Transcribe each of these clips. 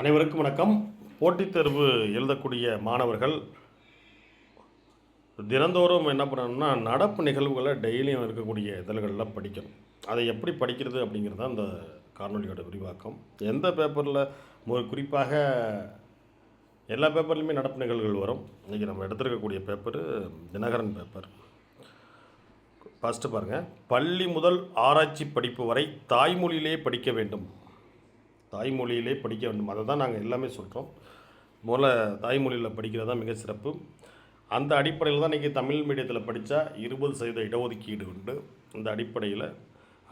அனைவருக்கும் வணக்கம். போட்டித் தேர்வு எழுதக்கூடிய மாணவர்கள் தினந்தோறும் என்ன பண்ணணும்னா, நடப்பு நிகழ்வுகளை டெய்லியும் இருக்கக்கூடிய இதழ்களில் படிக்கணும். அதை எப்படி படிக்கிறது அப்படிங்கிறது தான் இந்த காணொலியோட விரிவாக்கம். எந்த பேப்பரில் குறிப்பாக எல்லா பேப்பர்லையுமே நடப்பு நிகழ்வுகள் வரும். இன்றைக்கி நம்ம எடுத்துருக்கக்கூடிய பேப்பரு தினகரன் பேப்பர். ஃபஸ்ட்டு பாருங்கள், பள்ளி முதல் ஆராய்ச்சி படிப்பு வரை தாய்மொழியிலே படிக்க வேண்டும். தாய்மொழியிலே படிக்க வேண்டும். அதை தான் நாங்கள் எல்லாமே சொல்கிறோம். முதல்ல தாய்மொழியில் படிக்கிறது தான் மிக சிறப்பு. அந்த அடிப்படையில் தான் இன்றைக்கி தமிழ் மீடியத்தில் படித்தா 20% இடஒதுக்கீடு உண்டு. இந்த அடிப்படையில்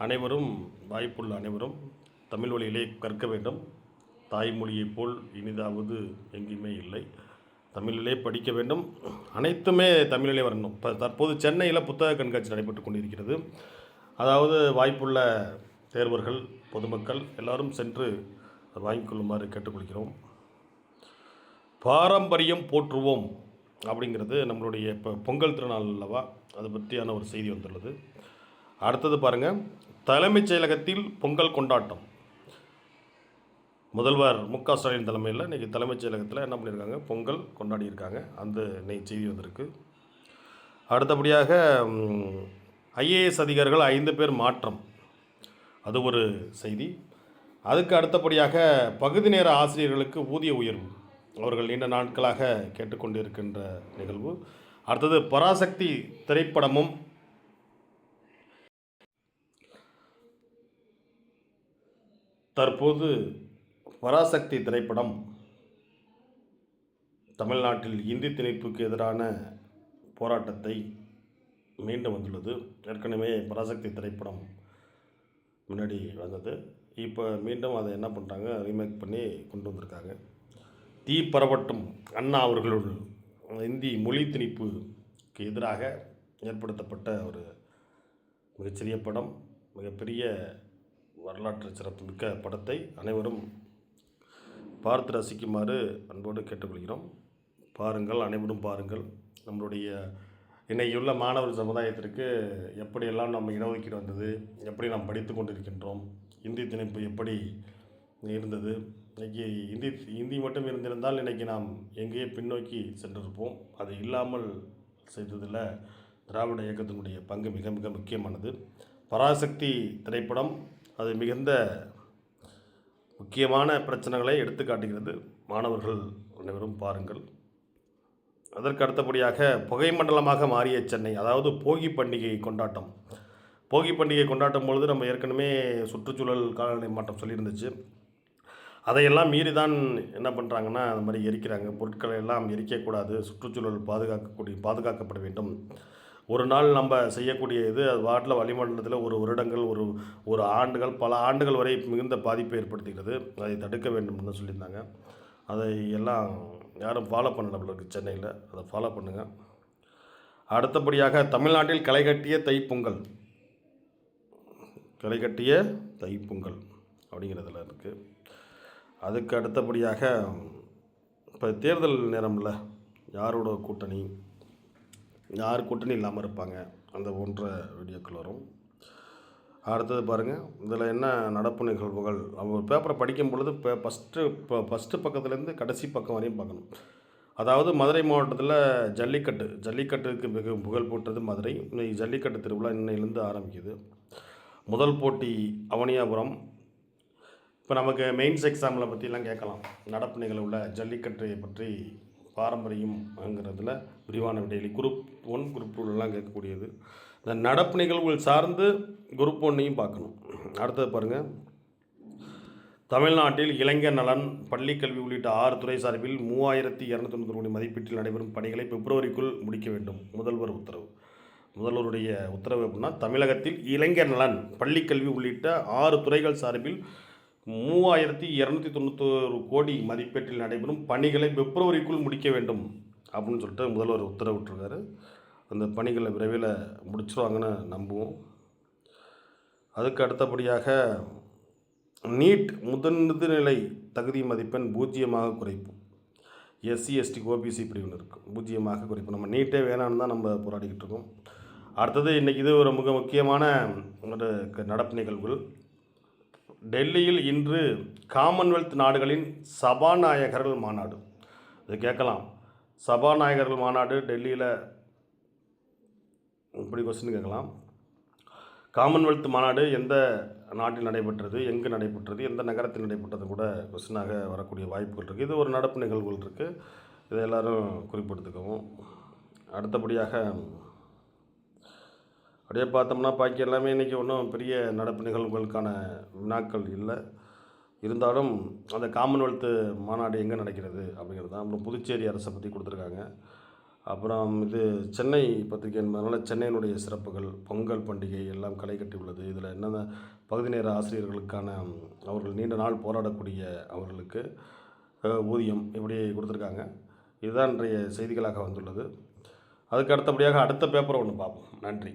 அனைவரும், வாய்ப்புள்ள அனைவரும் தமிழ் வழியிலே கற்க வேண்டும். தாய்மொழியைப் போல் இனிதாவது எங்கேயுமே இல்லை. தமிழிலே படிக்க வேண்டும். அனைத்துமே தமிழிலே வரணும். இப்போ தற்போது சென்னையில் புத்தக கண்காட்சி நடைபெற்று கொண்டிருக்கிறது. அதாவது வாய்ப்புள்ள தேர்வர்கள், பொதுமக்கள் எல்லோரும் சென்று வாங்கிக் கொள்ளுமாறு கேட்டுக்கொள்கிறோம். பாரம்பரியம் போற்றுவோம் அப்படிங்கிறது நம்மளுடைய இப்போ பொங்கல் திருநாள் அல்லவா, அதை பற்றியான ஒரு செய்தி வந்துள்ளது. அடுத்தது பாருங்கள், தலைமைச் செயலகத்தில் பொங்கல் கொண்டாட்டம். முதல்வர் மு.க. ஸ்டாலின் தலைமையில் இன்றைக்கி தலைமைச் செயலகத்தில் என்ன பண்ணியிருக்காங்க, பொங்கல் கொண்டாடியிருக்காங்க. அந்த இன்னைக்கு செய்தி வந்திருக்கு. அடுத்தபடியாக ஐஏஎஸ் அதிகாரிகள் 5 பேர் மாற்றம், அது ஒரு செய்தி. அதுக்கு அடுத்தபடியாக பகுதி நேர ஆசிரியர்களுக்கு ஊதிய உயர்வு, அவர்கள் நீண்ட நாட்களாக கேட்டுக்கொண்டிருக்கின்ற நிகழ்வு. அடுத்தது பராசக்தி திரைப்படமும் தற்போது பராசக்தி திரைப்படம் தமிழ்நாட்டில் இந்தி திணிப்புக்கு எதிரான போராட்டத்தை மீண்டும் வந்துள்ளது. ஏற்கனவே பராசக்தி திரைப்படம் முன்னாடி வந்தது. இப்போ மீண்டும் அதை என்ன பண்ணுறாங்க, ரீமேக் பண்ணி கொண்டு வந்திருக்காங்க. தீ பரவட்டும் அண்ணா அவர்களோட இந்தி மொழி திணிப்புக்கு எதிராக ஏற்படுத்தப்பட்ட ஒரு மிகச்சிறிய படம், மிகப்பெரிய வரலாற்று சிறப்புமிக்க படத்தை அனைவரும் பார்த்து ரசிக்குமாறு அன்போடு கேட்டுக்கொள்கிறோம். பாருங்கள், அனைவரும் பாருங்கள். நம்மளுடைய இன்றைக்குள்ள மாணவர் சமுதாயத்திற்கு எப்படியெல்லாம் நம்ம இடஒதுக்கீடு வந்தது, எப்படி நாம் படித்து கொண்டிருக்கின்றோம், இந்தி திணிப்பு எப்படி இருந்தது. இன்றைக்கி இந்தி மட்டும் இருந்திருந்தால் இன்றைக்கி நாம் எங்கேயே பின்னோக்கி சென்றிருப்போம். அது இல்லாமல் செய்ததில் திராவிட இயக்கத்தினுடைய பங்கு மிக மிக முக்கியமானது. பராசக்தி திரைப்படம் அது மிகுந்த முக்கியமான பிரச்சனைகளை எடுத்து காட்டுகிறது. மாணவர்கள் அனைவரும் பாருங்கள். அதற்கு அடுத்தபடியாக புகை மண்டலமாக மாறிய சென்னை, அதாவது போகி பண்டிகை கொண்டாட்டம். போகி பண்டிகை கொண்டாட்டும் பொழுது நம்ம ஏற்கனவே சுற்றுச்சூழல் காலநிலை மாற்றம் சொல்லியிருந்துச்சு. அதையெல்லாம் மீறி தான் என்ன பண்ணுறாங்கன்னா, அந்த மாதிரி எரிக்கிறாங்க. பொருட்களை எல்லாம் எரிக்கக்கூடாது, சுற்றுச்சூழல் பாதுகாக்கப்பட வேண்டும். ஒரு நாள் நம்ம செய்யக்கூடிய இது அது வாட்டில் வளிமண்டலத்தில் ஒரு வருடங்கள், ஒரு ஆண்டுகள், பல ஆண்டுகள் வரை மிகுந்த பாதிப்பை ஏற்படுத்துகிறது. அதை தடுக்க வேண்டும்னு சொல்லியிருந்தாங்க. அதை எல்லாம் யாரும் ஃபாலோ பண்ணல இருக்குது சென்னையில். அதை ஃபாலோ பண்ணுங்கள். அடுத்தபடியாக தமிழ்நாட்டில் களைகட்டிய தைப்பொங்கல், களைகட்டிய தைப்பொங்கல் அப்படிங்கிறதுல இருக்குது. அதுக்கு அடுத்தபடியாக இப்போ தேர்தல் நேரமில் யாரோட கூட்டணி, யார் கூட்டணி இல்லாமல் இருப்பாங்க, அந்த போன்ற வீடியோக்கள் வரும். அடுத்தது பாருங்கள், இதில் என்ன நடப்பு நிகழ்வுகள். அவங்க பேப்பரை படிக்கும் பொழுது ஃபஸ்ட்டு பக்கத்துலேருந்து கடைசி பக்கம் வரையும் பார்க்கணும். அதாவது மதுரை மாவட்டத்தில் ஜல்லிக்கட்டுக்கு மிக புகழ் போட்டது மதுரை. இன்னைக்கு ஜல்லிக்கட்டு திருவிழா இன்னையிலேருந்து ஆரம்பிக்குது. முதல் போட்டி அவனியாபுரம். இப்போ நமக்கு மெயின்ஸ் எக்ஸாமில் பற்றிலாம் கேட்கலாம். நடப்பு நிகழ்வுள்ள ஜல்லிக்கட்டை பற்றி பாரம்பரியம்ங்கிறதுல விரிவான விடையிலி குரூப் 1 குரூப் 2 கேட்கக்கூடியது. இந்த நடப்பு நிகழ்வுகள் சார்ந்து குரூப் 1 பார்க்கணும். அடுத்தது பாருங்கள், தமிழ்நாட்டில் இளைஞர் நலன், பள்ளிக்கல்வி உள்ளிட்ட 6 துறை சார்பில் 3290 கோடி மதிப்பீட்டில் நடைபெறும் பணிகளை பிப்ரவரிக்குள் முடிக்க வேண்டும். முதல்வர் உத்தரவு. முதல்வருடைய உத்தரவு அப்படின்னா, தமிழகத்தில் இளைஞர் நலன், பள்ளிக்கல்வி உள்ளிட்ட 6 துறைகள் சார்பில் 3291 கோடி மதிப்பீட்டில் நடைபெறும் பணிகளை பிப்ரவரிக்குள் முடிக்க வேண்டும் அப்படின்னு சொல்லிட்டு முதல்வர் உத்தரவிட்டிருக்காரு. அந்த பணிகளை விரைவில் முடிச்சிருவாங்கன்னு நம்புவோம். அதுக்கு அடுத்தபடியாக நீட் முதுநிலை தகுதி மதிப்பெண் 0 குறைப்பு. SC/ST OBC பிரிவினருக்கு 0 குறைப்பு. நம்ம நீட்டே வேணான்னு தான் நம்ம போராடிக்கிட்டு இருக்கோம். அடுத்தது இன்றைக்கி இது ஒரு மிக முக்கியமான ஒரு நடப்பு நிகழ்வுகள். டெல்லியில் இன்று காமன்வெல்த் நாடுகளின் சபாநாயகர்கள் மாநாடு. இது கேட்கலாம். சபாநாயகர்கள் மாநாடு டெல்லியில் இப்படி கொஸ்டின் கேட்கலாம். காமன்வெல்த் மாநாடு எந்த நாட்டில் நடைபெற்றது, எங்கு நடைபெற்றது, எந்த நகரத்தில் நடைபெற்றது கூட கொஸ்டினாக வரக்கூடிய வாய்ப்புகள் இருக்குது. இது ஒரு நடப்பு நிகழ்வுகள் இருக்குது. இதை எல்லோரும் குறிப்பெடுத்துக்கவும். அடுத்தபடியாக அப்படியே பார்த்தோம்னா பாக்கி எல்லாமே இன்றைக்கி ஒன்றும் பெரிய நடப்பு நிகழ்வுகளுக்கான வினாக்கள் இல்லை. இருந்தாலும் அந்த காமன்வெல்த்து மாநாடு எங்கே நடக்கிறது அப்படிங்கிறது தான். அப்புறம் புதுச்சேரி அரசை பற்றி கொடுத்துருக்காங்க. அப்புறம் இது சென்னை பத்திரிகை என்பதனால சென்னையினுடைய சிறப்புகள், பொங்கல் பண்டிகை எல்லாம் களை கட்டி உள்ளது. இதில் என்னென்ன பகுதி நேர ஆசிரியர்களுக்கான அவர்கள் நீண்ட நாள் போராடக்கூடிய அவர்களுக்கு ஊதியம் இப்படி கொடுத்துருக்காங்க. இதுதான் இன்றைய செய்திகளாக வந்துள்ளது. அதுக்கு அடுத்தபடியாக அடுத்த பேப்பரை ஒன்று பார்ப்போம். நன்றி.